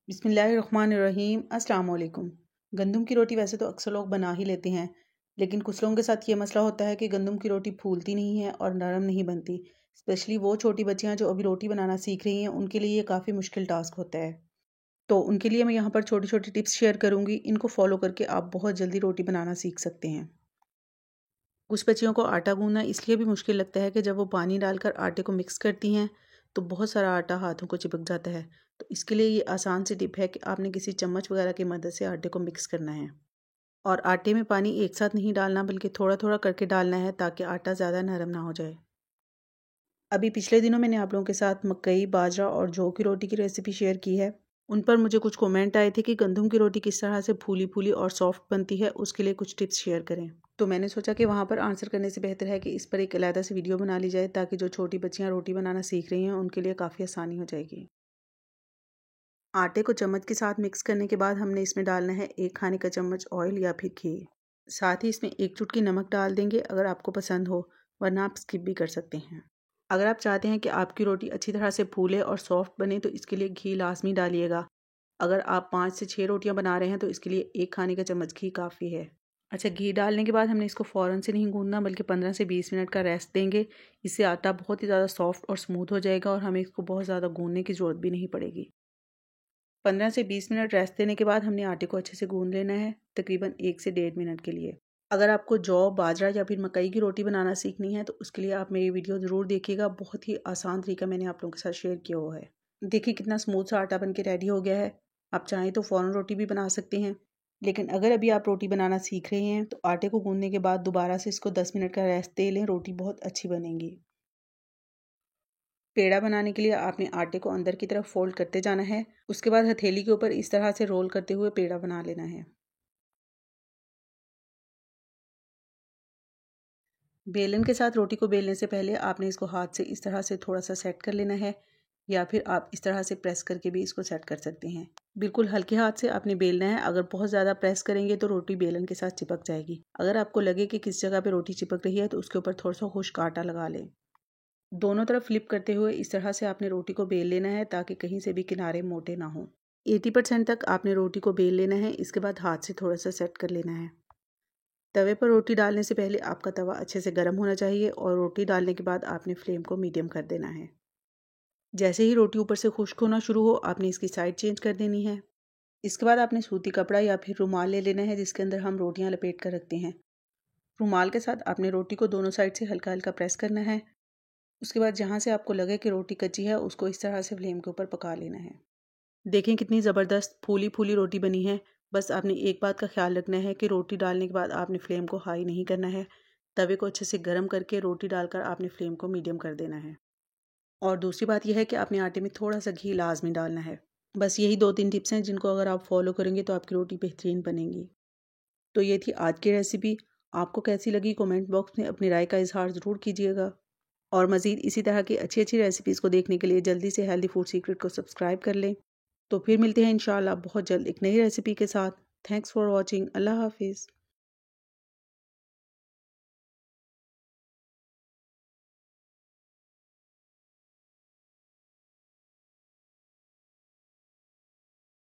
बिस्मिल्लाहिर्रहमानिर्रहीम। अस्सलाम वालेकुम। गंदम की रोटी वैसे तो अक्सर लोग बना ही लेते हैं, लेकिन कुछ लोगों के साथ ये मसला होता है कि गंदम की रोटी फूलती नहीं है और नरम नहीं बनती। स्पेशली वो छोटी बच्चियां जो अभी रोटी बनाना सीख रही हैं, उनके लिए ये काफ़ी मुश्किल टास्क होता है। तो उनके लिए मैं यहाँ पर छोटी छोटी टिप्स शेयर करूँगी। इनको फॉलो करके आप बहुत जल्दी रोटी बनाना सीख सकते हैं। कुछ बच्चियों को आटा गूंदना इसलिए भी मुश्किल लगता है कि जब वो पानी डालकर आटे को मिक्स करती हैं तो बहुत सारा आटा हाथों को चिपक जाता है। तो इसके लिए ये आसान सी टिप है कि आपने किसी चम्मच वगैरह की मदद से आटे को मिक्स करना है। और आटे में पानी एक साथ नहीं डालना, बल्कि थोड़ा थोड़ा करके डालना है ताकि आटा ज़्यादा नरम ना हो जाए। अभी पिछले दिनों मैंने आप लोगों के साथ मकई, बाजरा और जौ की रोटी की रेसिपी शेयर की है। उन पर मुझे कुछ कमेंट आए थे कि गंदम की रोटी किस तरह से फूली फूली और सॉफ्ट बनती है, उसके लिए कुछ टिप्स शेयर करें। तो मैंने सोचा कि वहाँ पर आंसर करने से बेहतर है कि इस पर एक अलहदा से वीडियो बना ली जाए, ताकि जो छोटी बच्चियाँ रोटी बनाना सीख रही हैं उनके लिए काफ़ी आसानी हो जाएगी। आटे को चम्मच के साथ मिक्स करने के बाद हमने इसमें डालना है 1 खाने का चम्मच ऑयल या फिर घी। साथ ही इसमें 1 चुटकी नमक डाल देंगे अगर आपको पसंद हो, वरना आप स्किप भी कर सकते हैं। अगर आप चाहते हैं कि आपकी रोटी अच्छी तरह से फूले और सॉफ्ट बने तो इसके लिए घी लाजमी डालिएगा। अगर आप 5 से 6 रोटियां बना रहे हैं तो इसके लिए 1 खाने का चम्मच घी काफ़ी है। अच्छा, घी डालने के बाद हमने इसको फ़ौरन से नहीं गूंदना, बल्कि 15 से 20 मिनट का रेस्ट देंगे। इससे आटा बहुत ही ज़्यादा सॉफ्ट और स्मूथ हो जाएगा और हमें इसको बहुत ज़्यादा गूंदने की ज़रूरत भी नहीं पड़ेगी। 15 से 20 मिनट रेस्ट देने के बाद हमने आटे को अच्छे से गूंद लेना है, तकरीबन 1 से 1.5 मिनट के लिए। अगर आपको जौ, बाजरा या फिर मकई की रोटी बनाना सीखनी है तो उसके लिए आप मेरी वीडियो ज़रूर देखिएगा। बहुत ही आसान तरीका मैंने आप लोगों के साथ शेयर किया हुआ है। देखिए कितना स्मूथ सा आटा बन के रेडी हो गया है। आप चाहें तो फ़ौरन रोटी भी बना सकते हैं, लेकिन अगर अभी आप रोटी बनाना सीख रहे हैं तो आटे को गूंदने के बाद दोबारा से इसको 10 मिनट का रेस्ट दे लें, रोटी बहुत अच्छी बनेगी। पेड़ा बनाने के लिए आपने आटे को अंदर की तरफ फोल्ड करते जाना है। उसके बाद हथेली के ऊपर इस तरह से रोल करते हुए पेड़ा बना लेना है। बेलन के साथ रोटी को बेलने से पहले आपने इसको हाथ से इस तरह से थोड़ा सा सेट कर लेना है, या फिर आप इस तरह से प्रेस करके भी इसको सेट कर सकते हैं। बिल्कुल हल्के हाथ से आपने बेलना है। अगर बहुत ज़्यादा प्रेस करेंगे तो रोटी बेलन के साथ चिपक जाएगी। अगर आपको लगे कि किस जगह पे रोटी चिपक रही है तो उसके ऊपर थोड़ा सा खुश्क आटा लगा लें। दोनों तरफ फ्लिप करते हुए इस तरह से आपने रोटी को बेल लेना है ताकि कहीं से भी किनारे मोटे ना हो। 80% तक आपने रोटी को बेल लेना है। इसके बाद हाथ से थोड़ा सा सेट कर लेना है। तवे पर रोटी डालने से पहले आपका तवा अच्छे से गर्म होना चाहिए और रोटी डालने के बाद आपने फ्लेम को मीडियम कर देना है। जैसे ही रोटी ऊपर से खुश्क होना शुरू हो, आपने इसकी साइड चेंज कर देनी है। इसके बाद आपने सूती कपड़ा या फिर रुमाल ले लेना है, जिसके अंदर हम रोटियां लपेट कर रखते हैं। रुमाल के साथ आपने रोटी को दोनों साइड से हल्का हल्का प्रेस करना है। उसके बाद जहाँ से आपको लगे कि रोटी कच्ची है, उसको इस तरह से फ्लेम के ऊपर पका लेना है। देखें कितनी ज़बरदस्त फूली फूली रोटी बनी है। बस आपने एक बात का ख्याल रखना है कि रोटी डालने के बाद आपने फ्लेम को हाई नहीं करना है। तवे को अच्छे से गर्म करके रोटी डालकर आपने फ्लेम को मीडियम कर देना है। और दूसरी बात यह है कि आपने आटे में थोड़ा सा घी लाजमी डालना है। बस यही 2-3 टिप्स हैं जिनको अगर आप फॉलो करेंगे तो आपकी रोटी बेहतरीन बनेगी। तो ये थी आज की रेसिपी। आपको कैसी लगी कमेंट बॉक्स में अपनी राय का इजहार ज़रूर कीजिएगा। और मज़ीद इसी तरह की अच्छी अच्छी रेसिपीज़ को देखने के लिए जल्दी से हेल्दी फूड सीक्रेट को सब्सक्राइब कर लें। तो फिर मिलते हैं इंशाल्लाह बहुत जल्द एक नई रेसिपी के साथ। Thanks for watching. अल्लाह हाफिज़।